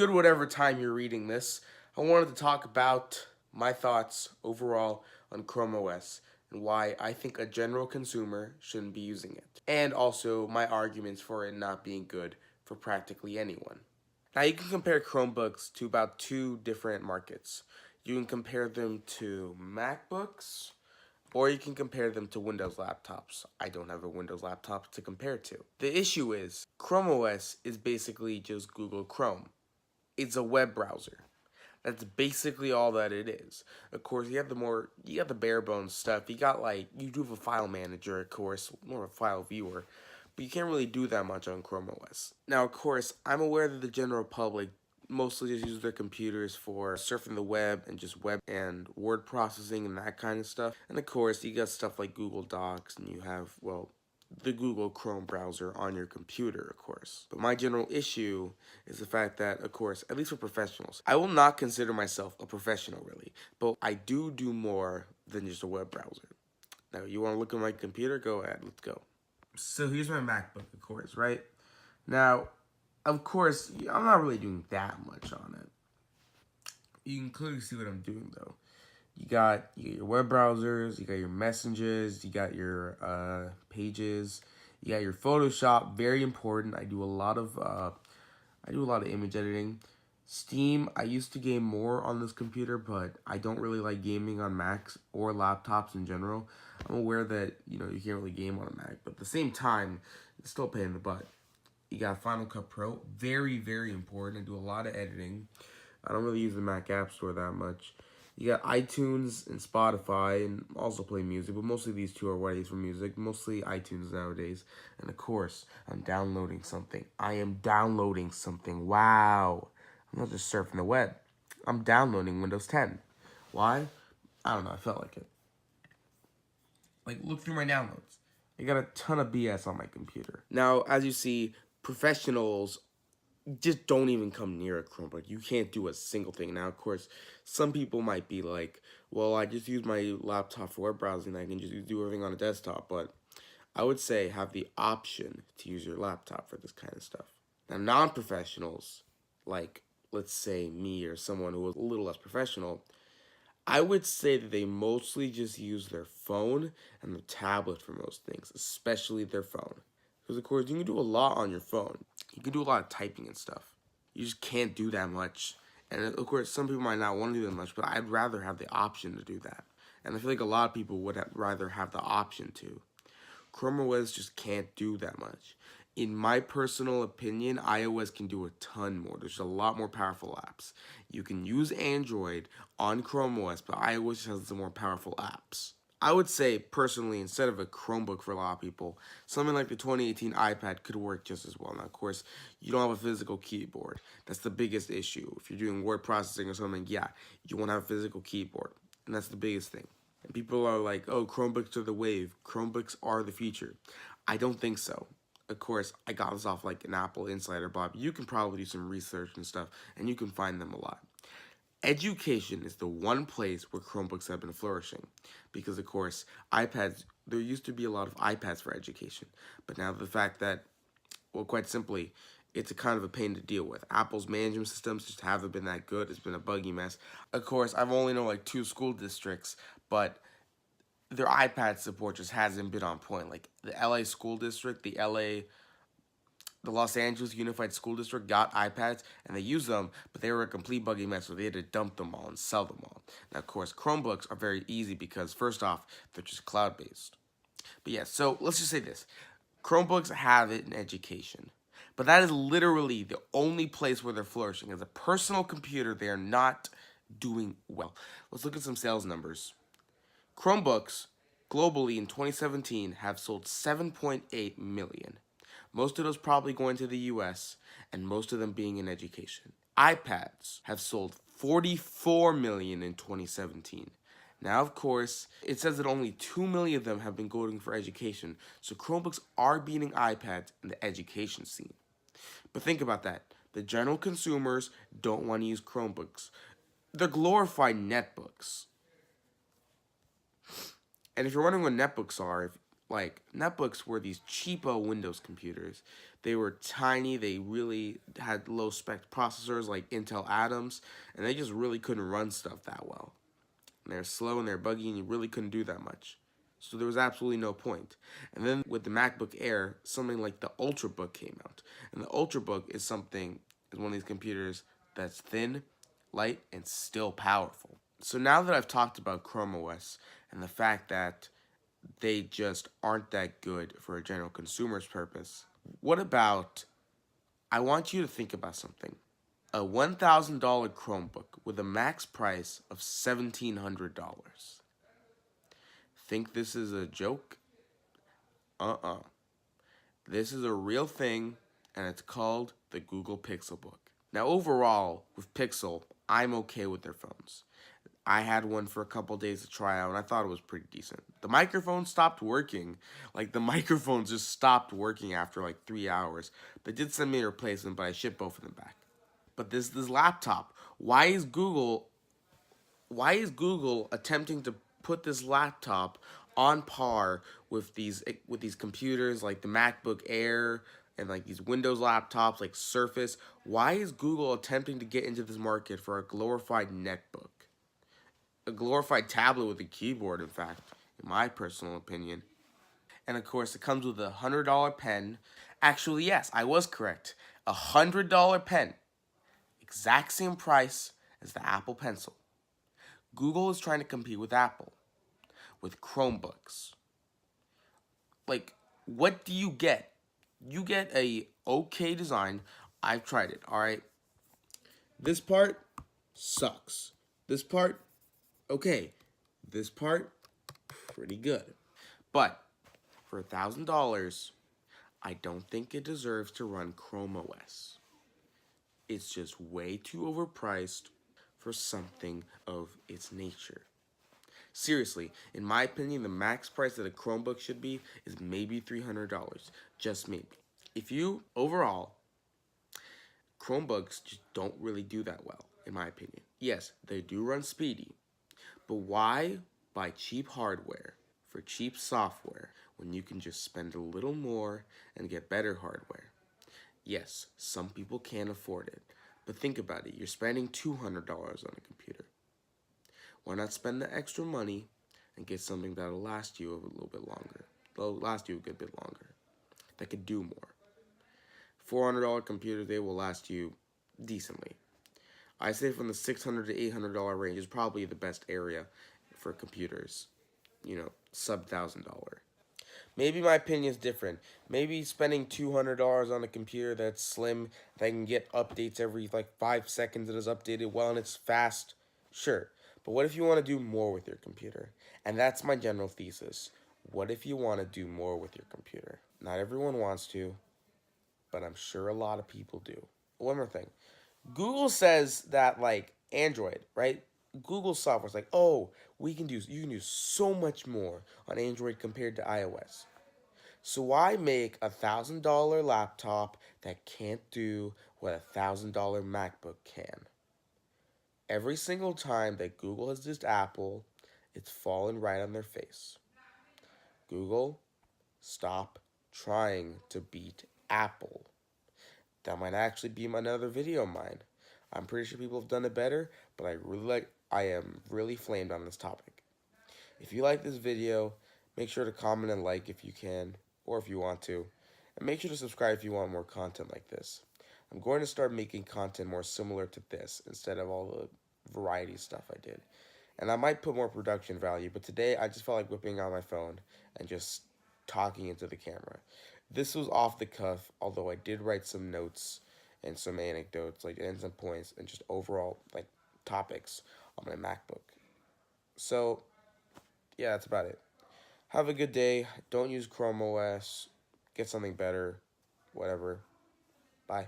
good whatever time you're reading this. I wanted to talk about my thoughts overall on Chrome OS and why I think a general consumer shouldn't be using it. And also my arguments for it not being good for practically anyone. Now you can compare Chromebooks to about two different markets. You can compare them to MacBooks, or you can compare them to Windows laptops. I don't have a Windows laptop to compare to. The issue is, Chrome OS is basically just Google Chrome. It's a web browser. That's basically all that it is. Of course, you got the bare bones stuff. You do have a file manager, of course, more of a file viewer, but you can't really do that much on Chrome OS. Now, of course, I'm aware that the general public mostly just use their computers for surfing the web and just web and word processing and that kind of stuff. And of course, you got stuff like Google Docs, and you have, well, the Google Chrome browser on your computer, of course. But my general issue is the fact that, of course, at least for professionals, I will not consider myself a professional, really, but I do more than just a web browser. Now, you want to look at my computer? Go ahead, let's go. So here's my MacBook, of course, right? Now, of course, I'm not really doing that much on it. You can clearly see what I'm doing, though. You got your web browsers, you got your messages, you got your pages, you got your Photoshop. Very important. I do a lot of image editing. Steam. I used to game more on this computer, but I don't really like gaming on Macs or laptops in general. I'm aware that you can't really game on a Mac, but at the same time, it's still a pain in the butt. You got Final Cut Pro. Very, very important. I do a lot of editing. I don't really use the Mac App Store that much. You got iTunes and Spotify, and also play music, but mostly these two are what I use for music, mostly iTunes nowadays. And of course, I'm downloading something. I am downloading something. Wow. I'm not just surfing the web. I'm downloading Windows 10. Why? I don't know. I felt like it. Like, look through my downloads. I got a ton of BS on my computer. Now, as you see, professionals just don't even come near a Chromebook. You can't do a single thing. Now, of course, some people might be like, well, I just use my laptop for web browsing. I can just do everything on a desktop. But I would say have the option to use your laptop for this kind of stuff. Now, non-professionals, like, let's say me or someone who is a little less professional, I would say that they mostly just use their phone and their tablet for most things, especially their phone. Because, of course, you can do a lot on your phone. You can do a lot of typing and stuff. You just can't do that much. And, of course, some people might not want to do that much, but I'd rather have the option to do that. And I feel like a lot of people would rather have the option to. Chrome OS just can't do that much. In my personal opinion, iOS can do a ton more. There's a lot more powerful apps. You can use Android on Chrome OS, but iOS has the more powerful apps. I would say, personally, instead of a Chromebook for a lot of people, something like the 2018 iPad could work just as well. Now, of course, you don't have a physical keyboard. That's the biggest issue. If you're doing word processing or something, yeah, you won't have a physical keyboard. And that's the biggest thing. And people are like, oh, Chromebooks are the wave. Chromebooks are the future. I don't think so. Of course, I got this off like an Apple Insider, Bob. You can probably do some research and stuff, and you can find them a lot. Education is the one place where Chromebooks have been flourishing. Because, of course, iPads, there used to be a lot of iPads for education. But now the fact that, well, quite simply, it's a kind of a pain to deal with. Apple's management systems just haven't been that good. It's been a buggy mess. Of course, I've only known like 2 school districts, but their iPad support just hasn't been on point. Like the LA school district, the Los Angeles Unified School District got iPads and they used them, but they were a complete buggy mess, so they had to dump them all and sell them all. Now, of course, Chromebooks are very easy because, first off, they're just cloud-based. But yeah, so let's just say this. Chromebooks have it in education. But that is literally the only place where they're flourishing. As a personal computer, they are not doing well. Let's look at some sales numbers. Chromebooks, globally in 2017, have sold 7.8 million. Most of those probably going to the US, and most of them being in education. iPads have sold 44 million in 2017. Now, of course, it says that only 2 million of them have been going for education, so Chromebooks are beating iPads in the education scene. But think about that. The general consumers don't want to use Chromebooks. They're glorified netbooks. And if you're wondering what netbooks are, netbooks were these cheapo Windows computers They were tiny. They really had low spec processors like Intel Atoms, and they just really couldn't run stuff that well. And they're slow and they're buggy, and you really couldn't do that much. So there was absolutely no point. And then with the MacBook Air, something like the Ultrabook came out. And the Ultrabook is one of these computers that's thin, light, and still powerful. So now that I've talked about Chrome OS and the fact that they just aren't that good for a general consumer's purpose, what about, I want you to think about something. A $1,000 Chromebook with a max price of $1,700. Think this is a joke? Uh-uh. This is a real thing, and it's called the Google Pixelbook. Now, overall, with Pixel, I'm okay with their phones. I had one for a couple days to try out, and I thought it was pretty decent. The microphone stopped working. Like, the microphone just stopped working after like 3 hours. They did send me a replacement, but I shipped both of them back. But this laptop, why is Google attempting to put this laptop on par with these computers like the MacBook Air and like these Windows laptops like Surface? Why is Google attempting to get into this market for a glorified netbook? A glorified tablet with a keyboard, in fact, in my personal opinion. And of course, it comes with a $100 pen. Actually, yes, I was correct. A $100 pen. Exact same price as the Apple Pencil. Google is trying to compete with Apple with Chromebooks. Like, what do you get? You get a okay design. I've tried it, alright? This part sucks. This part, okay. This part, pretty good. But for $1,000, I don't think it deserves to run Chrome OS. It's just way too overpriced for something of its nature. Seriously, in my opinion, the max price that a Chromebook should be is maybe $300. Just maybe. Overall, Chromebooks just don't really do that well, in my opinion. Yes, they do run speedy, but why buy cheap hardware for cheap software when you can just spend a little more and get better hardware? Yes, some people can't afford it, but think about it. You're spending $200 on a computer. Why not spend the extra money and get something that'll last you a little bit longer? That'll last you a good bit longer. That could do more. $400 computers, they will last you decently. I say from the $600 to $800 range is probably the best area for computers. Sub $1,000. Maybe my opinion is different. Maybe spending $200 on a computer that's slim, that can get updates every like 5 seconds, it is updated well and it's fast. Sure. But what if you want to do more with your computer? And that's my general thesis. What if you want to do more with your computer? Not everyone wants to, but I'm sure a lot of people do. One more thing. Google says that like Android, right? Google software is like, oh, you can do so much more on Android compared to iOS. So why make a $1,000 laptop that can't do what a $1,000 MacBook can? Every single time that Google has dissed Apple, it's fallen right on their face. Google, stop trying to beat Apple. That might actually be another video of mine. I'm pretty sure people have done it better, but I am really flamed on this topic. If you like this video, make sure to comment and like if you can, or if you want to. And make sure to subscribe if you want more content like this. I'm going to start making content more similar to this instead of all the variety stuff I did. And I might put more production value, but today I just felt like whipping out my phone and just talking into the camera. This was off the cuff, although I did write some notes and some anecdotes, and some points, and just overall topics on my MacBook. So, yeah, that's about it. Have a good day. Don't use Chrome OS. Get something better. Whatever. Bye.